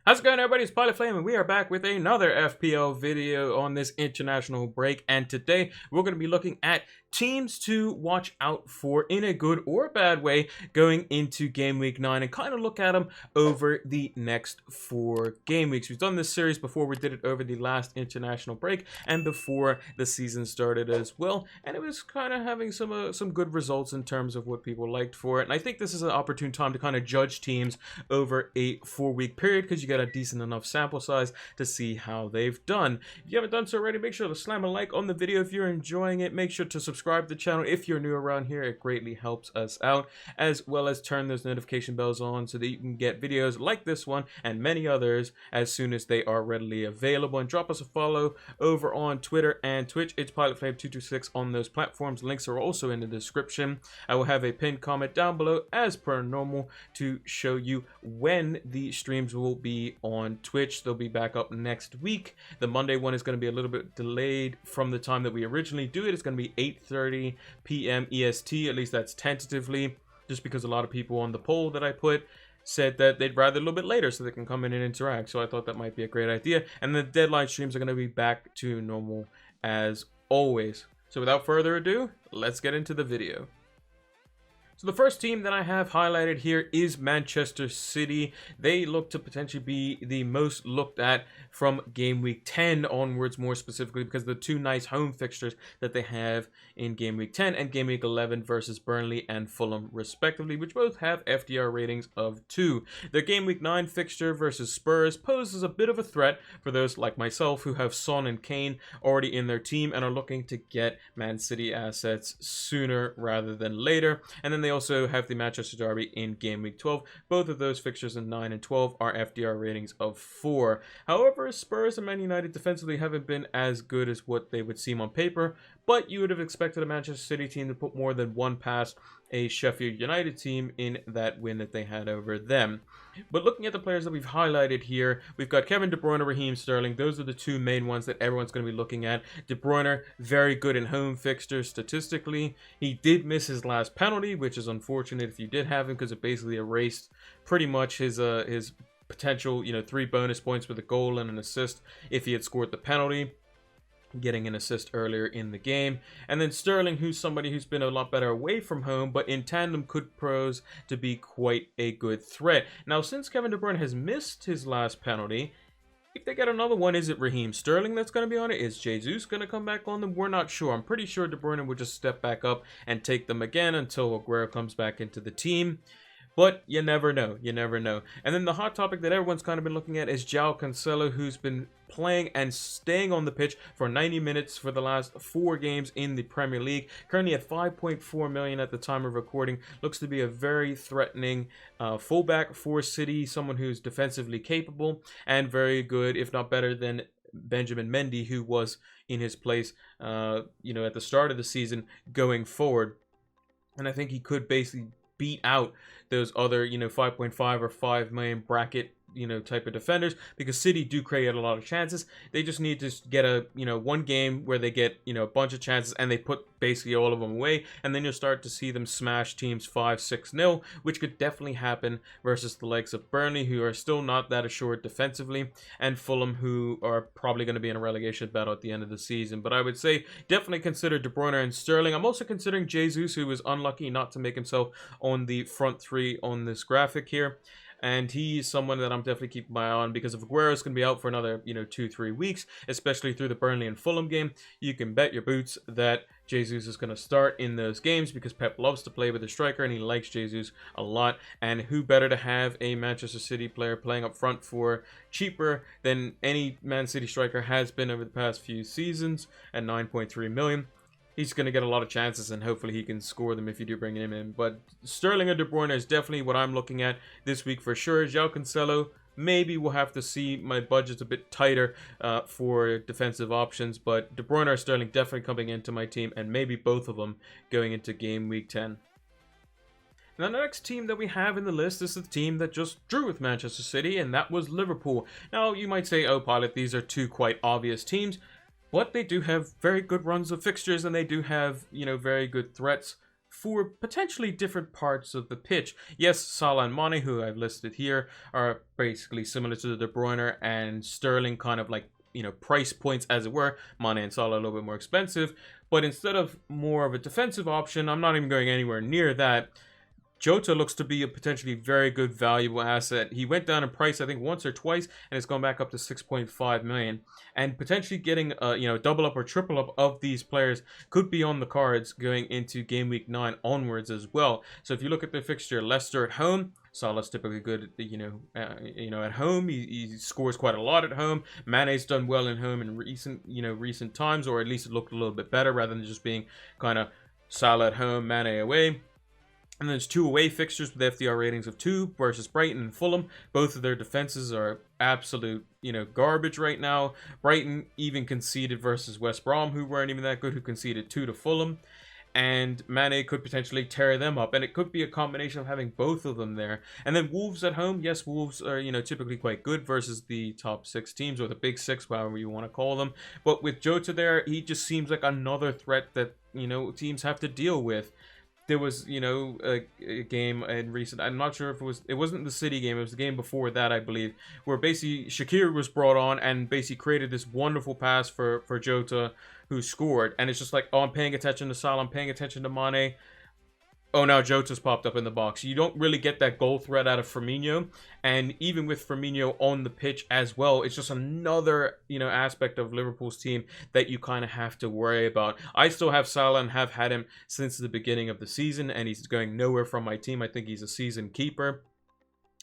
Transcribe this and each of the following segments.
How's it going, everybody? It's Pilot Flame, and we are back with another FPL video on this international break. And today we're going to be looking at teams to watch out for in a good or bad way going into game week 9 and kind of look at them over the next 4 game weeks. We've done this series before. We did it over the last international break and before the season started as well. And it was kind of having some good results in terms of what people liked for it. And I think this is an opportune time to kind of judge teams over a 4-week period because you got a decent enough sample size to see how they've done. If you haven't done so already, make sure to slam a like on the video if you're enjoying it. Make sure to subscribe to the channel if you're new around here. It greatly helps us out, as well as turn those notification bells on so that you can get videos like this one and many others as soon as they are readily available. And drop us a follow over on Twitter and Twitch. It's PilotFlame226 on those platforms. Links are also in the description. I will have a pinned comment down below as per normal to show you when the streams will be on Twitch. They'll be back up next week. The Monday one is going to be a little bit delayed from the time that we originally do it. It's going to be 8:30 p.m. EST, at least that's tentatively, just because a lot of people on the poll that I put said that they'd rather a little bit later so they can come in and interact. So I thought that might be a great idea. And the deadline streams are going to be back to normal as always. So without further ado, let's get into the video. So the first team that I have highlighted here is Manchester City. They look to potentially be the most looked at from game week 10 onwards, more specifically because of the two nice home fixtures that they have in game week 10 and game week 11 versus Burnley and Fulham respectively, which both have FDR ratings of 2. Their game week 9 fixture versus Spurs poses a bit of a threat for those like myself who have Son and Kane already in their team and are looking to get Man City assets sooner rather than later. And then they also have the Manchester Derby in game week 12. Both of those fixtures in 9 and 12 are FDR ratings of 4. However, Spurs and Man United defensively haven't been as good as what they would seem on paper, but you would have expected a Manchester City team to put more than one past a Sheffield United team in that win that they had over them. But looking at the players that we've highlighted here, we've got Kevin De Bruyne, Raheem Sterling. Those are the two main ones that everyone's going to be looking at. De Bruyne, very good in home fixtures statistically. He did miss his last penalty, which is unfortunate if you did have him, because it basically erased pretty much his potential, 3 bonus points with a goal and an assist if he had scored the penalty, getting an assist earlier in the game. And then Sterling, who's somebody who's been a lot better away from home, but in tandem could pose to be quite a good threat. Now, since Kevin De Bruyne has missed his last penalty, if they get another one, is it Raheem Sterling that's going to be on it? Is Jesus going to come back on them? We're not sure. I'm pretty sure De Bruyne would just step back up and take them again until Aguero comes back into the team. But you never know. You never know. And then the hot topic that everyone's kind of been looking at is João Cancelo, who's been playing and staying on the pitch for 90 minutes for the last 4 games in the Premier League. Currently at 5.4 million at the time of recording. Looks to be a very threatening fullback for City. Someone who's defensively capable and very good, if not better than Benjamin Mendy, who was in his place, at the start of the season going forward. And I think he could basically beat out those other 5.5 or 5 million bracket type of defenders, because City do create a lot of chances. They just need to get a one game where they get a bunch of chances and they put basically all of them away, and then you'll start to see them smash teams 5-6-0, which could definitely happen versus the likes of Burnley, who are still not that assured defensively, and Fulham, who are probably going to be in a relegation battle at the end of the season. But I would say definitely consider De Bruyne and Sterling. I'm also considering Jesus, who was unlucky not to make himself on the front 3 on this graphic here. And he's someone that I'm definitely keeping my eye on, because if Aguero's going to be out for another, 2-3 weeks, especially through the Burnley and Fulham game, you can bet your boots that Jesus is going to start in those games, because Pep loves to play with a striker and he likes Jesus a lot. And who better to have a Manchester City player playing up front for cheaper than any Man City striker has been over the past few seasons at 9.3 million. He's going to get a lot of chances, and hopefully he can score them if you do bring him in. But Sterling or De Bruyne is definitely what I'm looking at this week for sure. João Cancelo, maybe we'll have to see. My budget's a bit tighter for defensive options. But De Bruyne or Sterling definitely coming into my team, and maybe both of them going into game week 10. Now, the next team that we have in the list is the team that just drew with Manchester City, and that was Liverpool. Now, you might say, oh, Pilot, these are 2 quite obvious teams. But they do have very good runs of fixtures, and they do have, very good threats for potentially different parts of the pitch. Yes, Salah and Mane, who I've listed here, are basically similar to the De Bruyne and Sterling, kind of like, you know, price points as it were. Mane and Salah a little bit more expensive, but instead of more of a defensive option, I'm not even going anywhere near that. Jota looks to be a potentially very good, valuable asset. He went down in price, I think, once or twice, and it's gone back up to 6.5 million. And potentially getting, you know, double up or triple up of these players could be on the cards going into game week 9 onwards as well. So if you look at the fixture, Leicester at home, Salah's typically good, you know, at home. He scores quite a lot at home. Mane's done well at home in recent times, or at least it looked a little bit better rather than just being kind of Salah at home, Mane away. And there's 2 away fixtures with FDR ratings of 2 versus Brighton and Fulham. Both of their defenses are absolute, you know, garbage right now. Brighton even conceded versus West Brom, who weren't even that good, who conceded 2 to Fulham. And Mane could potentially tear them up. And it could be a combination of having both of them there. And then Wolves at home. Yes, Wolves are, you know, typically quite good versus the top 6 teams, or the big 6, however you want to call them. But with Jota there, he just seems like another threat that, you know, teams have to deal with. There was, you know, a game in recent, I'm not sure if it wasn't the City game, it was the game before that, I believe, where basically Shaqiri was brought on and basically created this wonderful pass for Jota, who scored. And it's just like, oh, I'm paying attention to Salah, I'm paying attention to Mane. Oh, now Jota's popped up in the box. You don't really get that goal threat out of Firmino. And even with Firmino on the pitch as well, it's just another, you know, aspect of Liverpool's team that you kind of have to worry about. I still have Salah and have had him since the beginning of the season, and he's going nowhere from my team. I think he's a season keeper.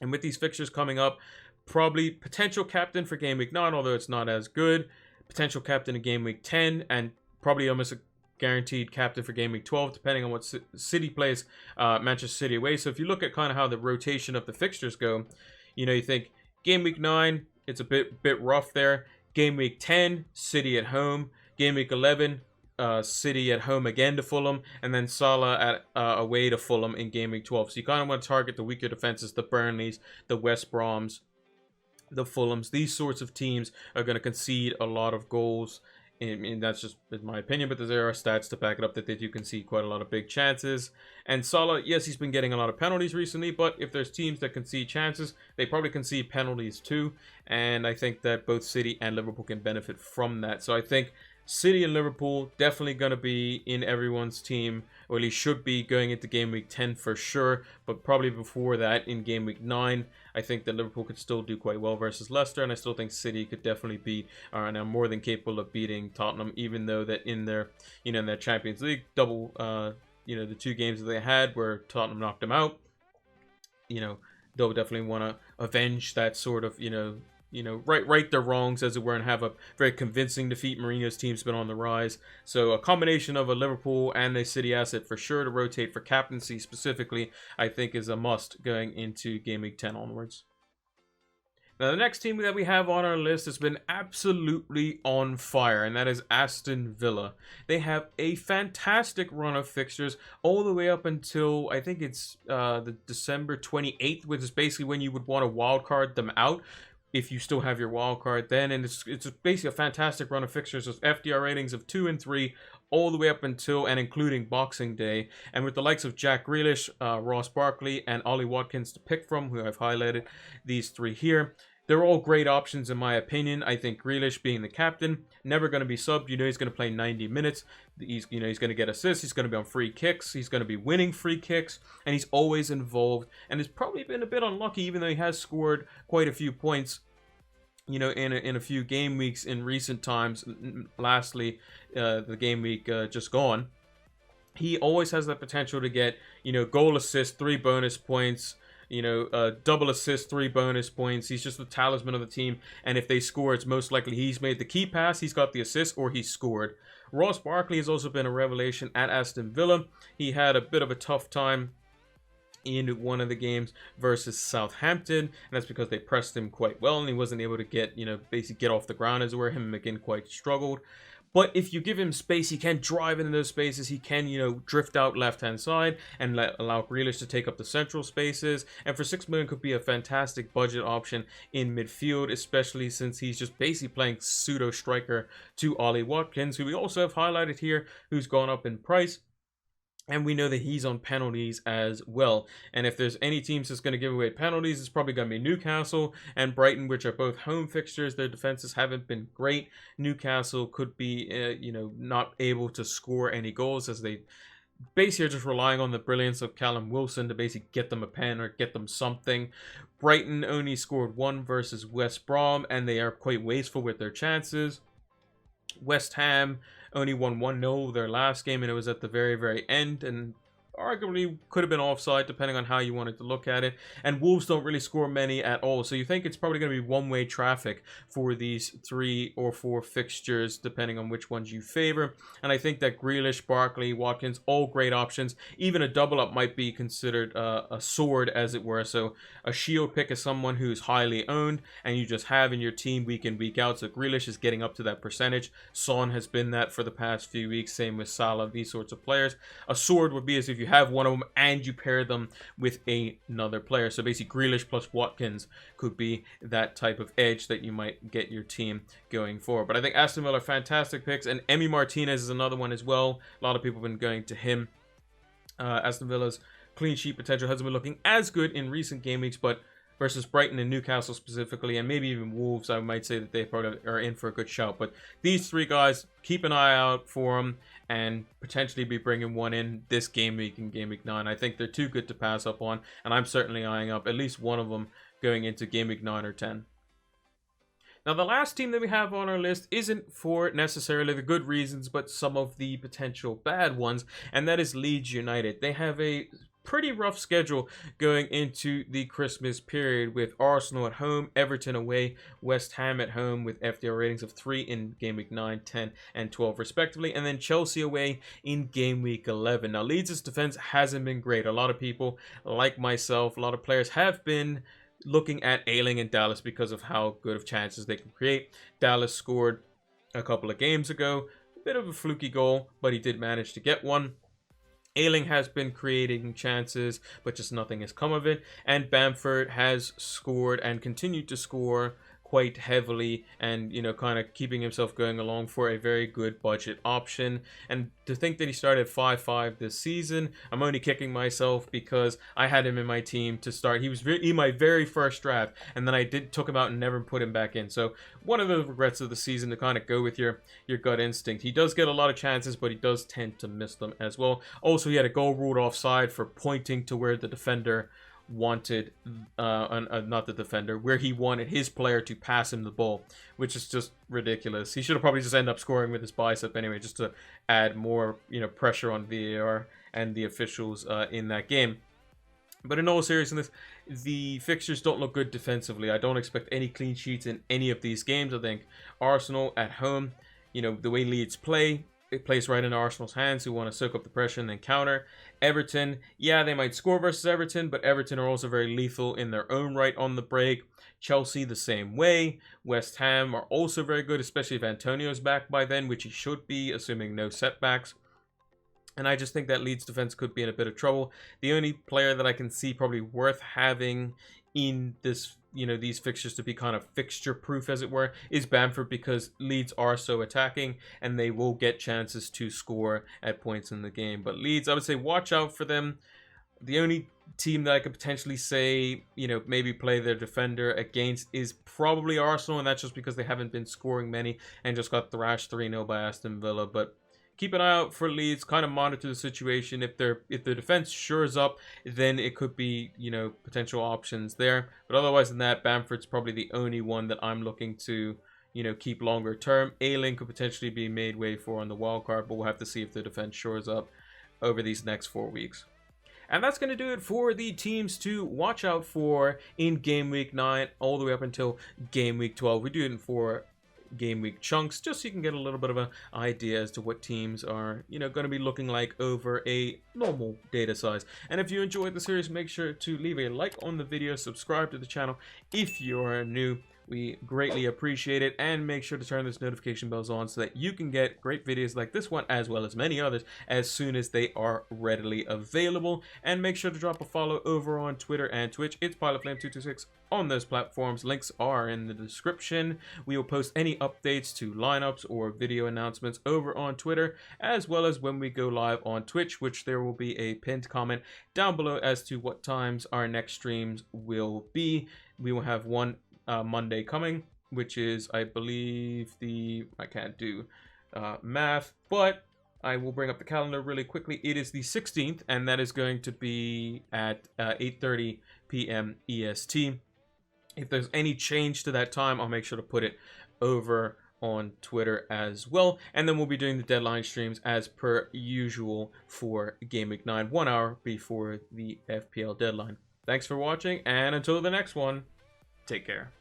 And with these fixtures coming up, probably potential captain for game week 9, although it's not as good. Potential captain in game week 10, and probably almost a guaranteed captain for game week 12, depending on what City plays Manchester City away. So if you look at kind of how the rotation of the fixtures go, you know, you think game week 9, it's a bit rough there. Game week 10, City at home. Game week 11, City at home again to Fulham, and then Salah at away to Fulham in game week 12. So you kind of want to target the weaker defenses, the Burnleys, the West Broms, the Fulhams. These sorts of teams are going to concede a lot of goals. And that's just in my opinion, but there are stats to back it up that they do concede quite a lot of big chances. And Salah, yes, he's been getting a lot of penalties recently, but if there's teams that concede chances, they probably concede penalties too. And I think that both City and Liverpool can benefit from that. So I think City and Liverpool definitely going to be in everyone's team, or at least should be going into game week 10 for sure, but probably before that in game week 9. I think that Liverpool could still do quite well versus Leicester, and I still think City could definitely beat, and are more than capable of beating Tottenham, even though that in their, you know, in their Champions League double, you know, the 2 games that they had where Tottenham knocked them out, you know, they'll definitely want to avenge that sort of, you know, right their wrongs, as it were, and have a very convincing defeat. Mourinho's team's been on the rise. So a combination of a Liverpool and a City asset for sure to rotate for captaincy specifically, I think is a must going into Game Week 10 onwards. Now, the next team that we have on our list has been absolutely on fire, and that is Aston Villa. They have a fantastic run of fixtures all the way up until, I think it's the December 28th, which is basically when you would want to wildcard them out, if you still have your wild card then. And it's basically a fantastic run of fixtures with FDR ratings of 2 and 3 all the way up until and including Boxing Day, and with the likes of Jack Grealish, Ross Barkley, and Ollie Watkins to pick from, who I've highlighted these 3 here. They're all great options in my opinion. I think Grealish, being the captain, never going to be subbed. You know, he's going to play 90 minutes. He's going to get assists. He's going to be on free kicks. He's going to be winning free kicks, and he's always involved. And has probably been a bit unlucky, even though he has scored quite a few points, you know, in a few game weeks in recent times. Lastly, the game week just gone, he always has that potential to get, you know, goal, assist, 3 bonus points. You know, double assist, 3 bonus points. He's just the talisman of the team. And if they score, it's most likely he's made the key pass, he's got the assist, or he's scored. Ross Barkley has also been a revelation at Aston Villa. He had a bit of a tough time in one of the games versus Southampton, and that's because they pressed him quite well, and he wasn't able to get, you know, basically get off the ground, as it were. Him and McGinn quite struggled. But if you give him space, he can drive into those spaces. He can, you know, drift out left-hand side and allow Grealish to take up the central spaces. And for 6 million could be a fantastic budget option in midfield, especially since he's just basically playing pseudo-striker to Ollie Watkins, who we also have highlighted here, who's gone up in price. And we know that he's on penalties as well. And if there's any teams that's going to give away penalties, it's probably going to be Newcastle and Brighton, which are both home fixtures. Their defenses haven't been great. Newcastle could be, not able to score any goals, as they basically are just relying on the brilliance of Callum Wilson to basically get them a pen or get them something. Brighton only scored 1 versus West Brom, and they are quite wasteful with their chances. West Ham only won 1-0 their last game, and it was at the very, very end, and arguably could have been offside depending on how you wanted to look at it. And Wolves don't really score many at all, so you think it's probably going to be one-way traffic for these 3 or 4 fixtures depending on which ones you favor. And I think that Grealish, Barkley, Watkins, all great options. Even a double up might be considered a sword, as it were. So a shield pick is someone who's highly owned and you just have in your team week in, week out. So Grealish is getting up to that percentage. Son has been that for the past few weeks, same with Salah, these sorts of players. A sword would be as if you have one of them and you pair them with another player. So basically Grealish plus Watkins could be that type of edge that you might get your team going for. But I think Aston Villa are fantastic picks, and Emi Martinez is another one as well. A lot of people have been going to him. Aston Villa's clean sheet potential hasn't been looking as good in recent game weeks, but versus Brighton and Newcastle specifically, and maybe even Wolves, I might say that they probably are in for a good shout. But these 3 guys, keep an eye out for them and potentially be bringing one in this game week in Game Week 9. I think they're too good to pass up on, and I'm certainly eyeing up at least one of them going into Game Week 9 or 10. Now, the last team that we have on our list isn't for necessarily the good reasons, but some of the potential bad ones, and that is Leeds United. They have a pretty rough schedule going into the Christmas period, with Arsenal at home, Everton away, West Ham at home with FDR ratings of 3 in Game Week 9, 10, and 12 respectively, and then Chelsea away in Game Week 11. Now, Leeds' defense hasn't been great. A lot of people, like myself, a lot of players have been looking at Ayling and Dallas because of how good of chances they can create. Dallas scored a couple of games ago, a bit of a fluky goal, but he did manage to get one. Ayling has been creating chances, but just nothing has come of it. And Bamford has scored and continued to score quite heavily, and kind of keeping himself going along for a very good budget option. And to think that he started 5-5 this season, I'm only kicking myself because I had him in my team to start. He was in my very first draft, and then I took him out and never put him back in. So one of the regrets of the season, to kind of go with your gut instinct. He does get a lot of chances, but he does tend to miss them as well. Also, he had a goal ruled offside for pointing to where the defender wanted, not the defender, where he wanted his player to pass him the ball, which is just ridiculous. He should have probably just ended up scoring with his bicep anyway, just to add more pressure on VAR and the officials in that game. But in all seriousness, the fixtures don't look good defensively. I don't expect any clean sheets in any of these games. I think Arsenal at home, the way Leeds play, it plays right into Arsenal's hands, who want to soak up the pressure and then counter. Everton, yeah, they might score versus Everton, but Everton are also very lethal in their own right on the break. Chelsea the same way. West Ham are also very good, especially if Antonio's back by then, which he should be, assuming no setbacks. And I just think that Leeds defense could be in a bit of trouble. The only player that I can see probably worth having in this, these fixtures to be kind of fixture proof, as it were, is Bamford, because Leeds are so attacking and they will get chances to score at points in the game. But Leeds, I would say watch out for them. The only team that I could potentially say, maybe play their defender against is probably Arsenal, and that's just because they haven't been scoring many and just got thrashed 3-0 by Aston Villa. But keep an eye out for Leeds, kind of monitor the situation. If their defense shores up, then it could be, potential options there. But otherwise than that, Bamford's probably the only one that I'm looking to, keep longer term. Ayling could potentially be made way for on the wild card, but we'll have to see if the defense shores up over these next 4 weeks. And that's going to do it for the teams to watch out for in Game Week 9 all the way up until Game Week 12. We do it in 4 game week chunks, just so you can get a little bit of an idea as to what teams are, going to be looking like over a normal data size. And if you enjoyed the series, make sure to leave a like on the video, subscribe to the channel if you are new. We greatly appreciate it, and make sure to turn those notification bells on so that you can get great videos like this one as well as many others as soon as they are readily available. And make sure to drop a follow over on Twitter and Twitch. It's PilotFlame226 on those platforms. Links are in the description. We will post any updates to lineups or video announcements over on Twitter, as well as when we go live on Twitch, which there will be a pinned comment down below as to what times our next streams will be. We will have one Monday coming, which is, I believe, I can't do math, but I will bring up the calendar really quickly. It is the 16th, and that is going to be at 8:30 p.m. EST. If there's any change to that time, I'll make sure to put it over on Twitter as well. And then we'll be doing the deadline streams as per usual for Game Week 9, 1 hour before the FPL deadline. Thanks for watching, and until the next one, take care.